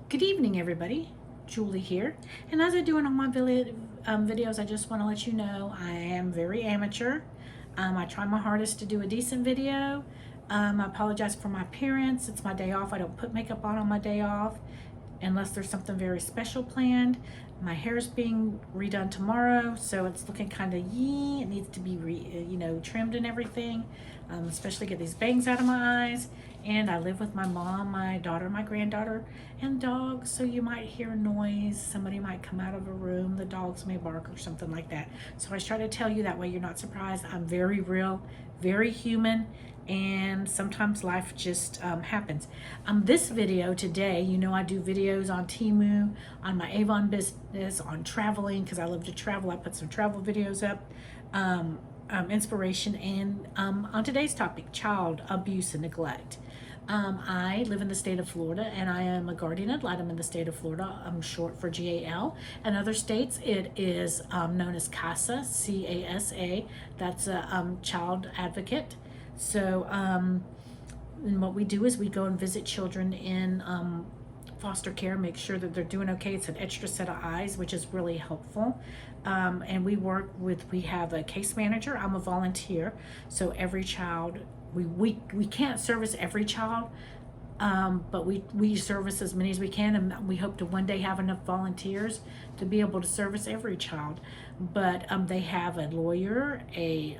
Good evening, everybody. Julie here. And as I do in all my videos, I just want to let you know I am very amateur. I try my hardest to do a decent video. I apologize for my appearance. It's my day off. I don't put makeup on my day off unless there's something very special planned. My hair is being redone tomorrow, so it's looking kind of yee. It needs to be trimmed and everything, especially get these bangs out of my eyes. And I live with my mom, my daughter, my granddaughter, and dogs, so you might hear noise. Somebody might come out of a room, the dogs may bark or something like that. So I try to tell you that way you're not surprised. I'm very real, very human, and sometimes life just happens. This video today, I do videos on Temu, on my Avon business, on traveling, because I love to travel. I put some travel videos up, inspiration, and on today's topic, child abuse and neglect. I live in the state of Florida, and I am a guardian ad litem in the state of Florida. I'm short for GAL. In other states, it is known as CASA, C-A-S-A. That's a child advocate. So, and what we do is we go and visit children in foster care, make sure that they're doing okay. It's an extra set of eyes, which is really helpful. And we have a case manager. I'm a volunteer, so every child, we can't service every child, but we service as many as we can, and we hope to one day have enough volunteers to be able to service every child. But they have a lawyer, a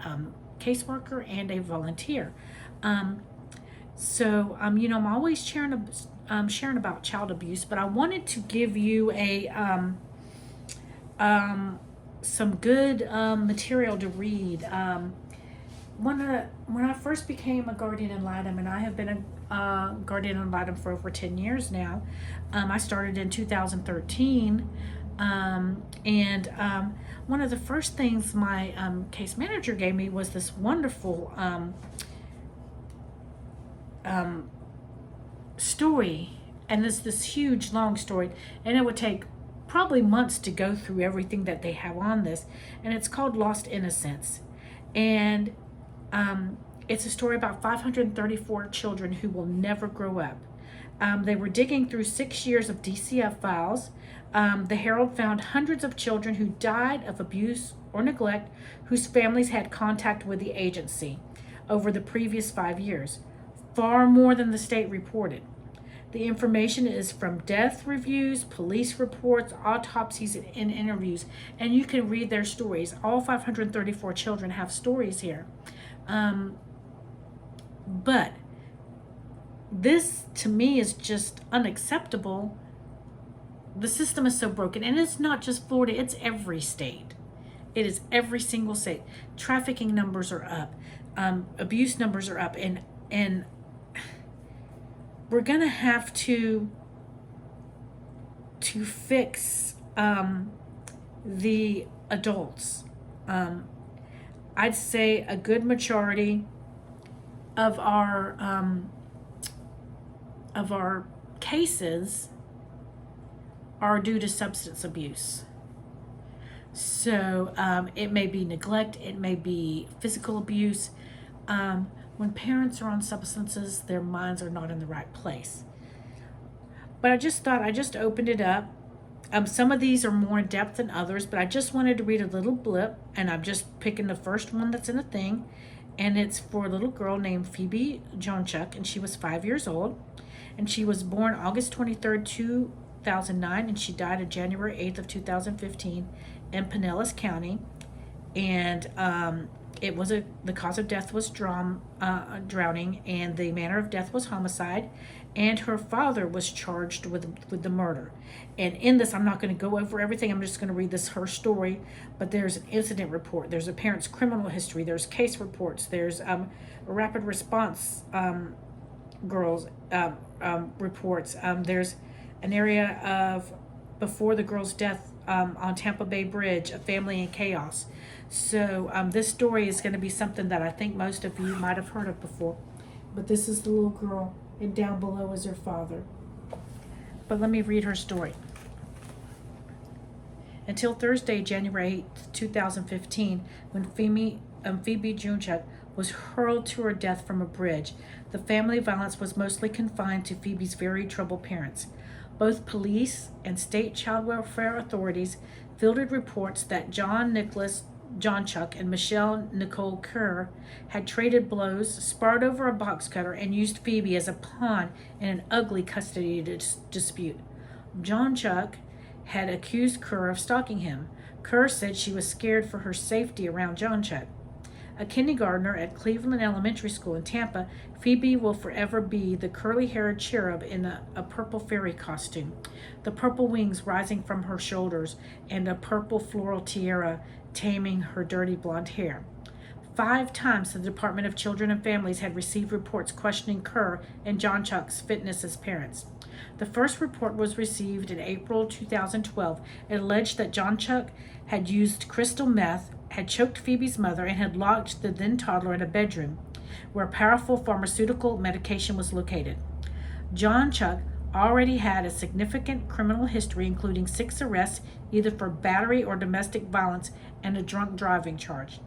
caseworker, and a volunteer. So I'm always sharing about child abuse, but I wanted to give you some good material to read. When I first became a guardian ad litem, and I have been a guardian ad litem for over 10 years now, I started in 2013, and one of the first things my case manager gave me was this wonderful story, and this huge long story, and it would take probably months to go through everything that they have on this, and it's called Lost Innocence. And it's a story about 534 children who will never grow up. They were digging through 6 years of DCF files. The Herald found hundreds of children who died of abuse or neglect whose families had contact with the agency over the previous 5 years, far more than the state reported. The information is from death reviews, police reports, autopsies, and interviews, and you can read their stories. All 534 children have stories here. But this, to me, is just unacceptable. The system is so broken, and it's not just Florida, it's every state. It is every single state. Trafficking numbers are up. Abuse numbers are up, and we're gonna have to fix the adults. I'd say a good majority of our cases are due to substance abuse. So it may be neglect, it may be physical abuse. When parents are on substances, their minds are not in the right place. But I just thought I just opened it up. Some of these are more in depth than others, but I just wanted to read a little blip, and I'm just picking the first one that's in the thing, and it's for a little girl named Phoebe Jonchuk, and she was 5 years old, and she was born August 23rd, 2009, and she died on January 8th of 2015 in Pinellas County, and the cause of death was drowning, and the manner of death was homicide, and her father was charged with the murder. And in this, I'm not going to go over everything. I'm just going to read her story. But there's an incident report. There's a parent's criminal history. There's case reports. There's a rapid response girls reports. There's an area of before the girl's death on Tampa Bay Bridge, a family in chaos. So this story is going to be something that I think most of you might have heard of before. But this is the little girl, and down below is her father. But let me read her story. Until Thursday, January 8th, 2015, when Phoebe Jonchuk was hurled to her death from a bridge, the family violence was mostly confined to Phoebe's very troubled parents. Both police and state child welfare authorities fielded reports that John Nicholas Johnchuk and Michelle Nicole Kerr had traded blows, sparred over a box cutter, and used Phoebe as a pawn in an ugly custody dispute. Johnchuk had accused Kerr of stalking him. Kerr said she was scared for her safety around Johnchuk. A kindergartner at Cleveland Elementary School in Tampa, Phoebe will forever be the curly-haired cherub in a purple fairy costume, the purple wings rising from her shoulders, and a purple floral tiara taming her dirty blonde hair. 5 times the Department of Children and Families had received reports questioning Kerr and Johnchuk's fitness as parents. The first report was received in April 2012. It alleged that Johnchuk had used crystal meth, had choked Phoebe's mother, and had locked the then toddler in a bedroom where powerful pharmaceutical medication was located. Johnchuk already had a significant criminal history, including 6 arrests, either for battery or domestic violence, and a drunk driving charge.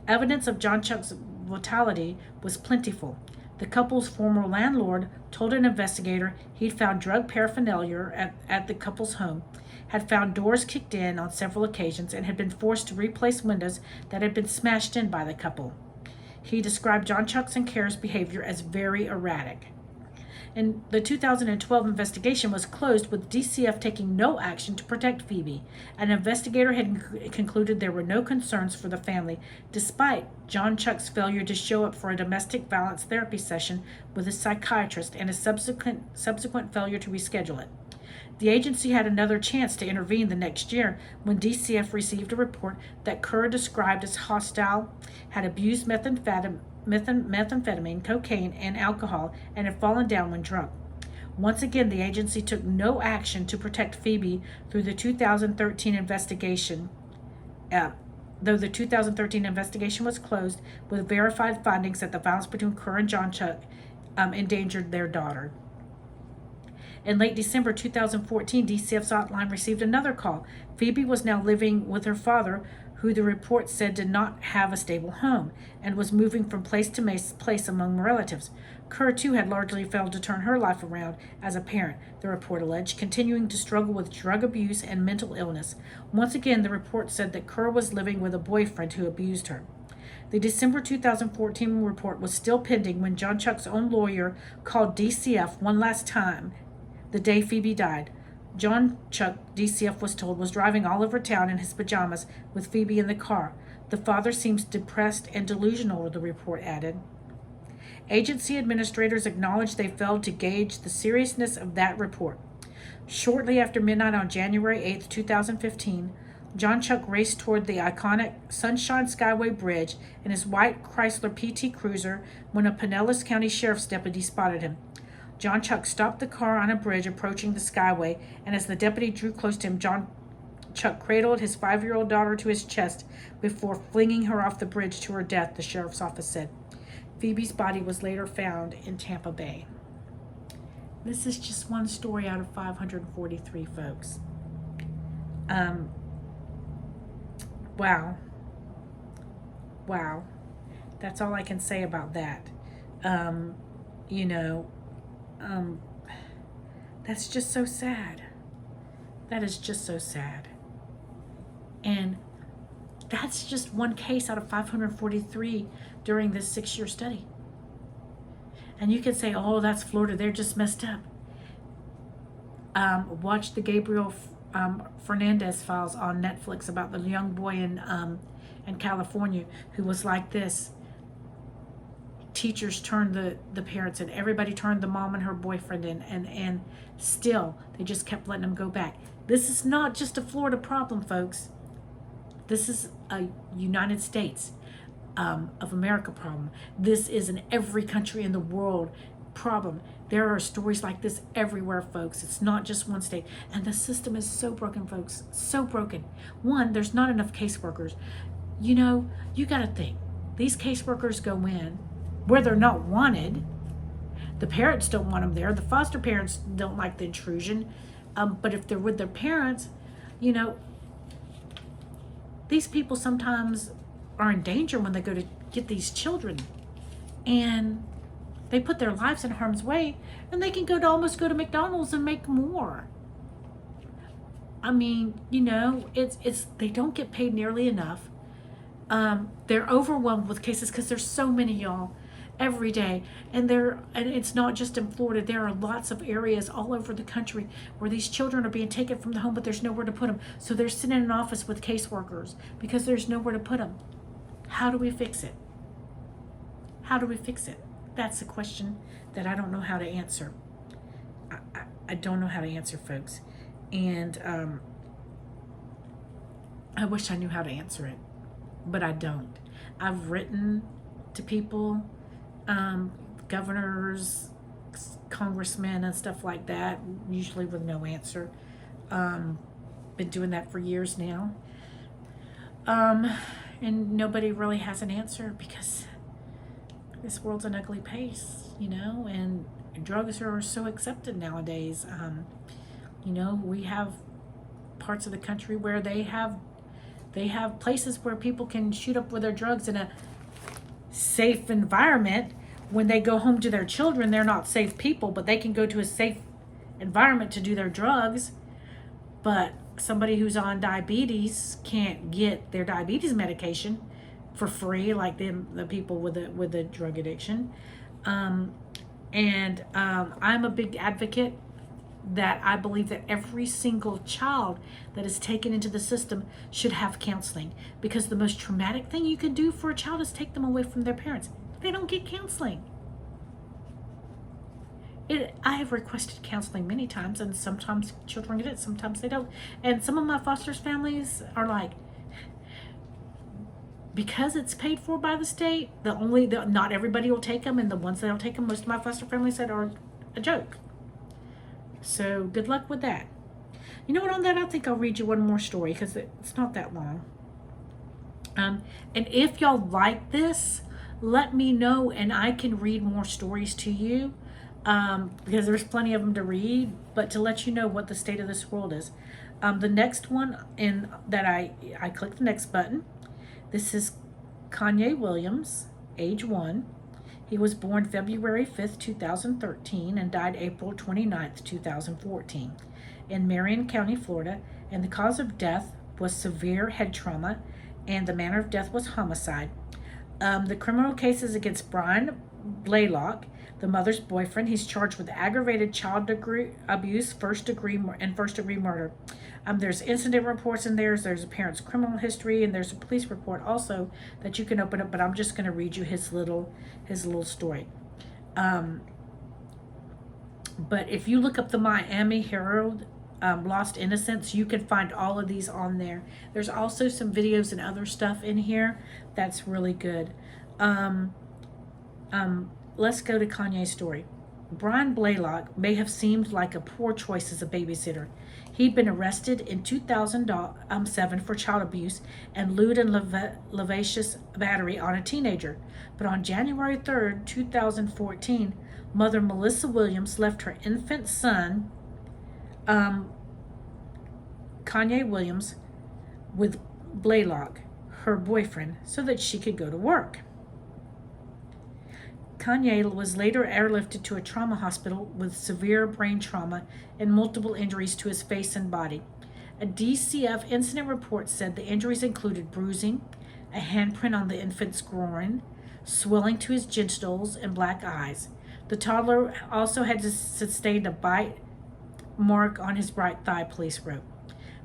Evidence of Johnchuk's brutality was plentiful. The couple's former landlord told an investigator he'd found drug paraphernalia at the couple's home, had found doors kicked in on several occasions, and had been forced to replace windows that had been smashed in by the couple. He described Johnchuk's and Kerr's behavior as very erratic. And the 2012 investigation was closed with DCF taking no action to protect Phoebe. An investigator had concluded there were no concerns for the family, despite Johnchuk's failure to show up for a domestic violence therapy session with a psychiatrist and a subsequent failure to reschedule it. The agency had another chance to intervene the next year when DCF received a report that Kerr described as hostile, had abused methamphetamine, cocaine, and alcohol, and had fallen down when drunk. Once again, the agency took no action to protect Phoebe through the 2013 investigation. Though the 2013 investigation was closed with verified findings that the violence between Kerr and Johnchuk endangered their daughter. In late December 2014, DCF's hotline received another call. Phoebe was now living with her father, who the report said did not have a stable home, and was moving from place to place among relatives. Kerr, too, had largely failed to turn her life around as a parent, the report alleged, continuing to struggle with drug abuse and mental illness. Once again, the report said that Kerr was living with a boyfriend who abused her. The December 2014 report was still pending when Johnchuk's own lawyer called DCF one last time the day Phoebe died. Johnchuk, DCF was told, was driving all over town in his pajamas with Phoebe in the car. The father seems depressed and delusional, the report added. Agency administrators acknowledged they failed to gauge the seriousness of that report. Shortly after midnight on January 8, 2015, Johnchuk raced toward the iconic Sunshine Skyway Bridge in his white Chrysler PT Cruiser when a Pinellas County Sheriff's deputy spotted him. Johnchuk stopped the car on a bridge approaching the Skyway, and as the deputy drew close to him, Johnchuk cradled his 5-year-old daughter to his chest before flinging her off the bridge to her death, the sheriff's office said. Phoebe's body was later found in Tampa Bay. This is just one story out of 543, folks. Wow. That's all I can say about that. That's just so sad. That is just so sad. And that's just one case out of 543 during this 6-year study. And you could say, oh, that's Florida, they're just messed up. Watch the Gabriel Fernandez files on Netflix about the young boy in California who was like this. Teachers turned the parents in, everybody turned the mom and her boyfriend in, and still they just kept letting them go back. This is not just a Florida problem, folks. This is a United States of America problem. This is an every country in the world problem. There are stories like this everywhere, folks. It's not just one state. And the system is so broken, folks. So broken. One, there's not enough caseworkers. You got to think. These caseworkers go in where they're not wanted. The parents don't want them there. The foster parents don't like the intrusion. But if they're with their parents, these people sometimes are in danger when they go to get these children. And They put their lives in harm's way, and they can almost go to McDonald's and make more. I mean, you know, it's they don't get paid nearly enough. They're overwhelmed with cases because there's so many, y'all, every day. And it's not just in Florida. There are lots of areas all over the country where these children are being taken from the home, but there's nowhere to put them. So they're sitting in an office with caseworkers because there's nowhere to put them. How do we fix it? How do we fix it? That's a question that I don't know how to answer. I don't know how to answer, folks. And I wish I knew how to answer it, but I don't. I've written to people, governors, congressmen, and stuff like that, usually with no answer. Been doing that for years now. And nobody really has an answer because this world's an ugly place, you know, and drugs are so accepted nowadays. You know, we have parts of the country where they have places where people can shoot up with their drugs in a safe environment. When they go home to their children, they're not safe people, but they can go to a safe environment to do their drugs. But somebody who's on diabetes can't get their diabetes medication for free, like the people with the drug addiction. I'm a big advocate that I believe that every single child that is taken into the system should have counseling, because the most traumatic thing you can do for a child is take them away from their parents. They don't get counseling. I have requested counseling many times, and sometimes children get it, sometimes they don't. And some of my foster families are like, because it's paid for by the state, not everybody will take them, and the ones that don't take them, most of my foster families said are a joke. So good luck with that. You know what, on that, I think I'll read you one more story because it's not that long. And if y'all like this, let me know and I can read more stories to you, because there's plenty of them to read, but to let you know what the state of this world is. The next one I click the next button. This is Kanye Williams, age 1. He was born February 5th, 2013, and died April 29th, 2014, in Marion County, Florida, and the cause of death was severe head trauma, and the manner of death was homicide. The criminal case is against Brian Blaylock, the mother's boyfriend. He's charged with aggravated child abuse, first degree murder. There's incident reports in there. There's a parent's criminal history, and there's a police report also that you can open up. But I'm just going to read you his little story. But if you look up the Miami Herald, Lost Innocence, you can find all of these on there. There's also some videos and other stuff in here that's really good. Let's go to Kanye's story. Brian Blaylock may have seemed like a poor choice as a babysitter. He'd been arrested in 2007 for child abuse and lewd and lascivious battery on a teenager. But on January 3rd, 2014, mother Melissa Williams left her infant son, Kanye Williams, with Blaylock, her boyfriend, so that she could go to work. Kanye was later airlifted to a trauma hospital with severe brain trauma and multiple injuries to his face and body. A DCF incident report said the injuries included bruising, a handprint on the infant's groin, swelling to his genitals, and black eyes. The toddler also had sustained a bite mark on his right thigh, police wrote.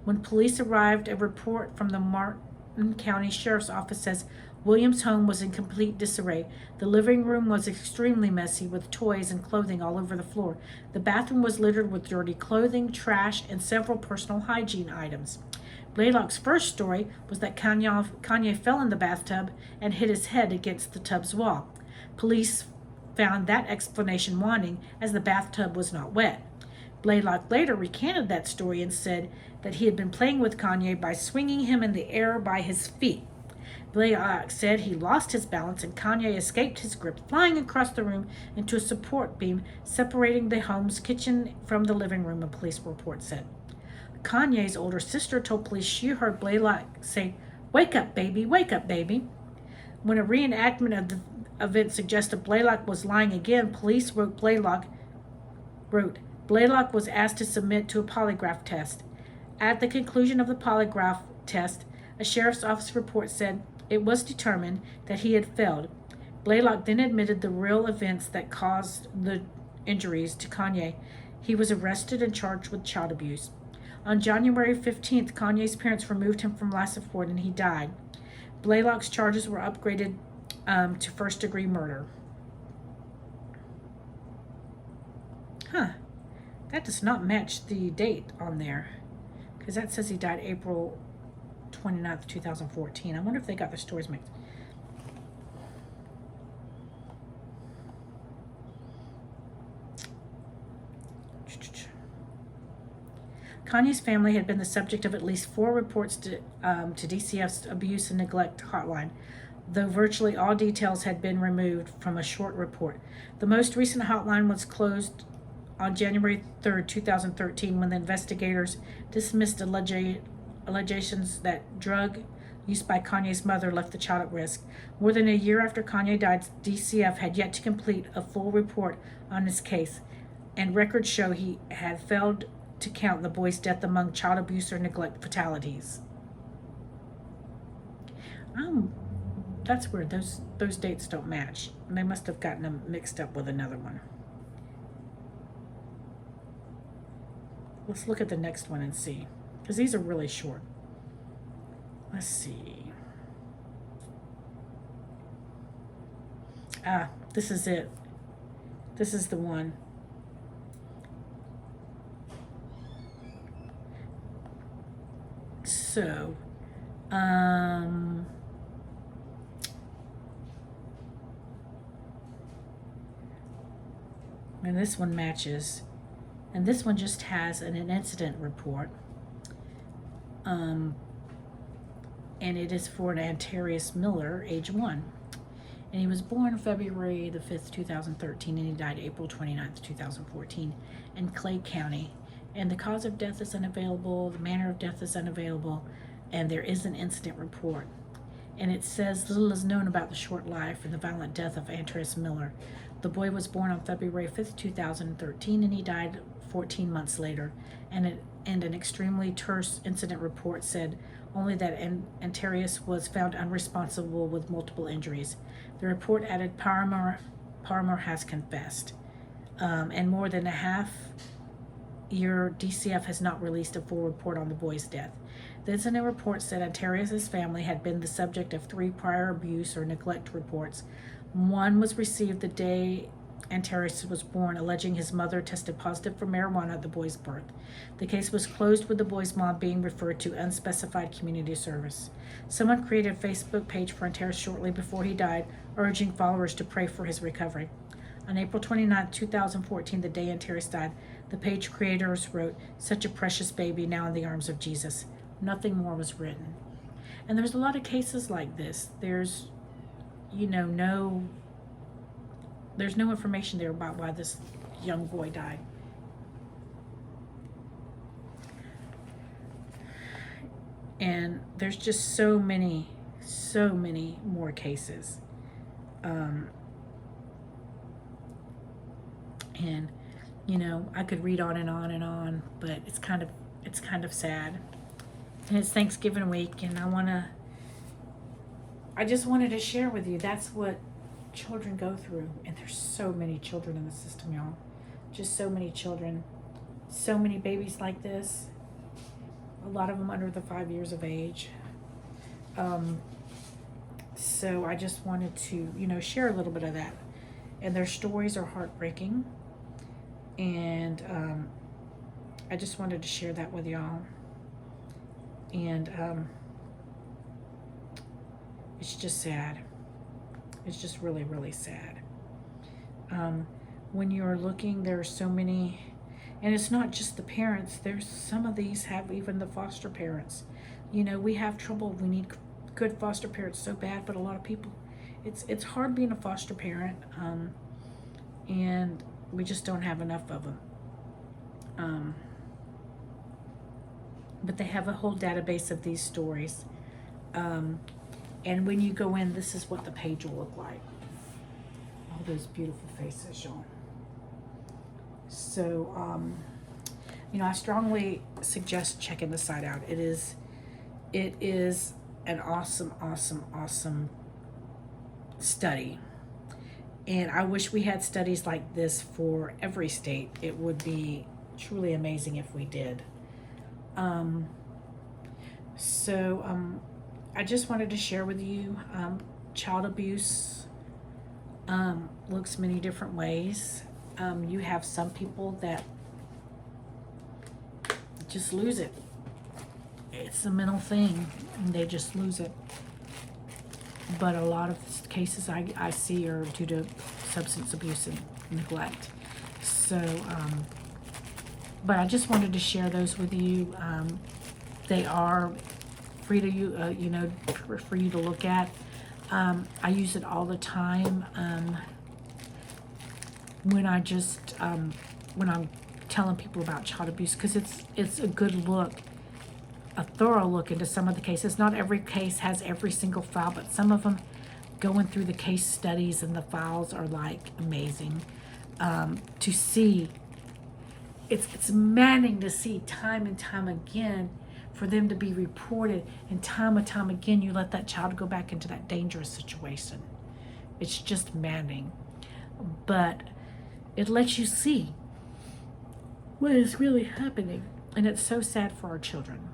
When police arrived, a report from the Martin County Sheriff's Office says Williams' home was in complete disarray. The living room was extremely messy, with toys and clothing all over the floor. The bathroom was littered with dirty clothing, trash, and several personal hygiene items. Blaylock's first story was that Kanye fell in the bathtub and hit his head against the tub's wall. Police found that explanation wanting, as the bathtub was not wet. Blaylock later recanted that story and said that he had been playing with Kanye by swinging him in the air by his feet. Blaylock said he lost his balance and Kanye escaped his grip, flying across the room into a support beam separating the home's kitchen from the living room, a police report said. Kanye's older sister told police she heard Blaylock say, "Wake up, baby, wake up, baby." When a reenactment events suggested Blaylock was lying again, police Blaylock was asked to submit to a polygraph test. At the conclusion of the polygraph test, a sheriff's office report said it was determined that he had failed. Blaylock then admitted the real events that caused the injuries to Kanye. He was arrested and charged with child abuse. On January 15th, Kanye's parents removed him from life support and he died. Blaylock's charges were upgraded to first-degree murder. That does not match the date on there, because that says he died April 29th, 2014. I wonder if they got the stories mixed. Kanye's family had been the subject of at least 4 reports to DCF's abuse and neglect hotline, though virtually all details had been removed from a short report. The most recent hotline was closed on January 3rd, 2013, when the investigators dismissed allegations that drug use by Kanye's mother left the child at risk. More than a year after Kanye died, DCF had yet to complete a full report on his case, and records show he had failed to count the boy's death among child abuse or neglect fatalities. That's weird. Those dates don't match. They must have gotten them mixed up with another one. Let's look at the next one and see, because these are really short. Let's see. This is it. This is the one. So, and this one matches, and this one just has an incident report, and it is for an Antarius Miller, age 1, and he was born February the 5th, 2013, and he died April 29th, 2014, in Clay County. And the cause of death is unavailable, the manner of death is unavailable, and there is an incident report. And it says little is known about the short life and the violent death of Antarius Miller. The boy was born on February 5th, 2013, and he died 14 months later. And an extremely terse incident report said only that Antarius was found unresponsible with multiple injuries. The report added Paramore has confessed. And more than a half year, DCF has not released a full report on the boy's death. The incident report said Antarius' family had been the subject of 3 prior abuse or neglect reports. One was received the day Antarius was born, alleging his mother tested positive for marijuana at the boy's birth. The case was closed with the boy's mom being referred to unspecified community service. Someone created a Facebook page for Antarius shortly before he died, urging followers to pray for his recovery. On April 29, 2014, the day Antarius died, the page creators wrote, "Such a precious baby now in the arms of Jesus." Nothing more was written. And there's a lot of cases like this. There's, there's no information there about why this young boy died. And there's just so many more cases. And I could read on and on and on, but it's kind of sad. And it's Thanksgiving week, and I just wanted to share with you, that's what children go through. And there's so many children in the system, y'all. Just so many children. So many babies like this. A lot of them under the 5 years of age. So I just wanted to, share a little bit of that. And their stories are heartbreaking. And I just wanted to share that with y'all. And it's just sad. It's just really, really sad. When you're looking, there are so many, and it's not just the parents. There's some of these have even the foster parents. We have trouble. We need good foster parents so bad, but a lot of people, it's hard being a foster parent, and we just don't have enough of them. But they have a whole database of these stories. And when you go in, this is what the page will look like. all those beautiful faces, y'all. So, I strongly suggest checking the site out. It is an awesome, awesome, awesome study. And I wish we had studies like this for every state. It would be truly amazing if we did. I just wanted to share with you, child abuse looks many different ways. You have some people that just lose it. It's a mental thing, and they just lose it. But a lot of cases I see are due to substance abuse and neglect. So, but I just wanted to share those with you. They are free to for you to look at. I use it all the time when I'm telling people about child abuse, because it's a good look, a thorough look into some of the cases. Not every case has every single file, but some of them, going through the case studies and the files, are like amazing to see. It's maddening to see time and time again for them to be reported, and time again you let that child go back into that dangerous situation. It's just maddening, but it lets you see what is really happening, and it's so sad for our children.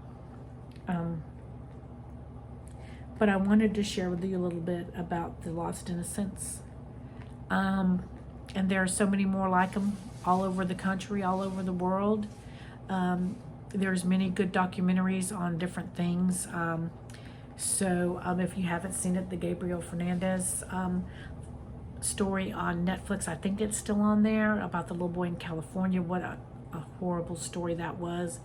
But I wanted to share with you a little bit about the Lost Innocents, and there are so many more like them all over the country, all over the world. There's many good documentaries on different things. If you haven't seen it, the Gabriel Fernandez story on Netflix, I think it's still on there, about the little boy in California. What a horrible story that was,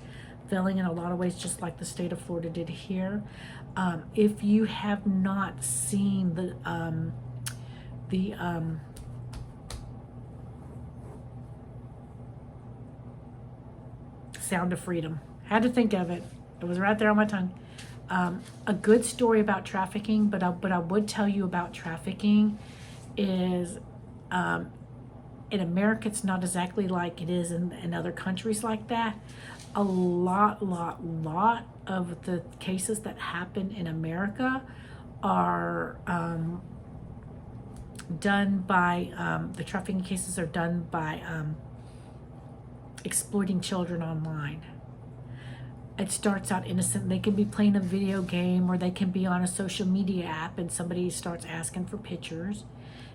failing in a lot of ways, just like the state of Florida did here. If you have not seen the Sound of Freedom, had to think of it. It was right there on my tongue. A good story about trafficking, but I would tell you about trafficking is in America, it's not exactly like it is in other countries like that. A lot of the cases that happen in America are done by, the trafficking cases are done by exploiting children online. It starts out innocent. They can be playing a video game, or they can be on a social media app, and somebody starts asking for pictures,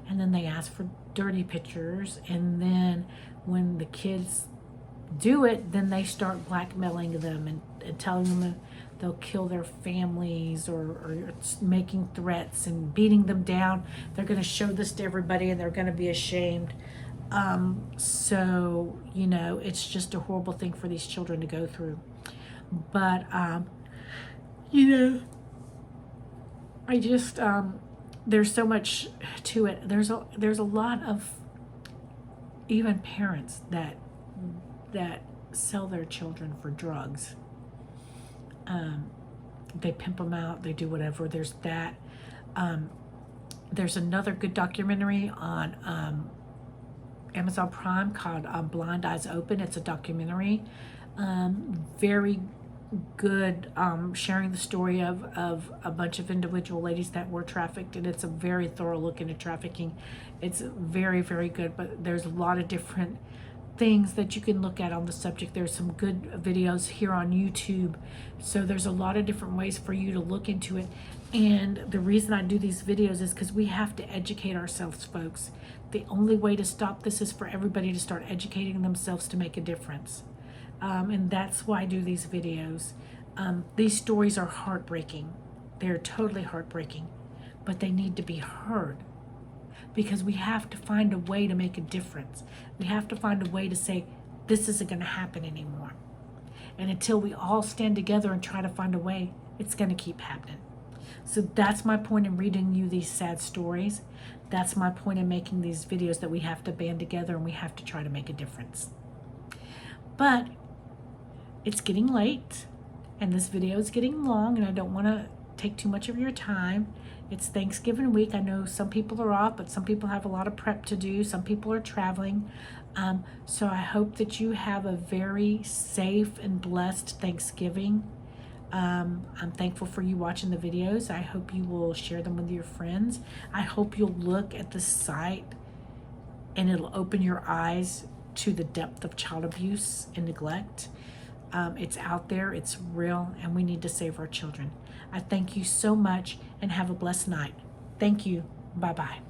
and then they ask for dirty pictures, and then when the kids do it, then they start blackmailing them and telling them that they'll kill their families, or making threats and beating them down. They're going to show this to everybody, and they're going to be ashamed. It's just a horrible thing for these children to go through. But I just there's so much to it. There's a lot of even parents that sell their children for drugs. They pimp them out, they do whatever. There's that. There's another good documentary on Amazon Prime called Blind Eyes Open. It's a documentary, very good, sharing the story of a bunch of individual ladies that were trafficked, and it's a very thorough look into trafficking. It's very, very good, but there's a lot of different things that you can look at on the subject. There's some good videos here on YouTube, so there's a lot of different ways for you to look into it. And the reason I do these videos is because we have to educate ourselves, folks. The only way to stop this is for everybody to start educating themselves to make a difference. And that's why I do these videos. These stories are heartbreaking. They're totally heartbreaking, but they need to be heard, because we have to find a way to make a difference. We have to find a way to say, this isn't going to happen anymore. And until we all stand together and try to find a way, it's going to keep happening. So that's my point in reading you these sad stories. That's my point in making these videos, that we have to band together and we have to try to make a difference. But it's getting late, and this video is getting long, and I don't want to take too much of your time. It's Thanksgiving week. I know some people are off, but some people have a lot of prep to do. Some people are traveling. So I hope that you have a very safe and blessed Thanksgiving. I'm thankful for you watching the videos. I hope you will share them with your friends. I hope you'll look at the site and it'll open your eyes to the depth of child abuse and neglect. It's out there, it's real, and we need to save our children. I thank you so much and have a blessed night. Thank you. Bye-bye.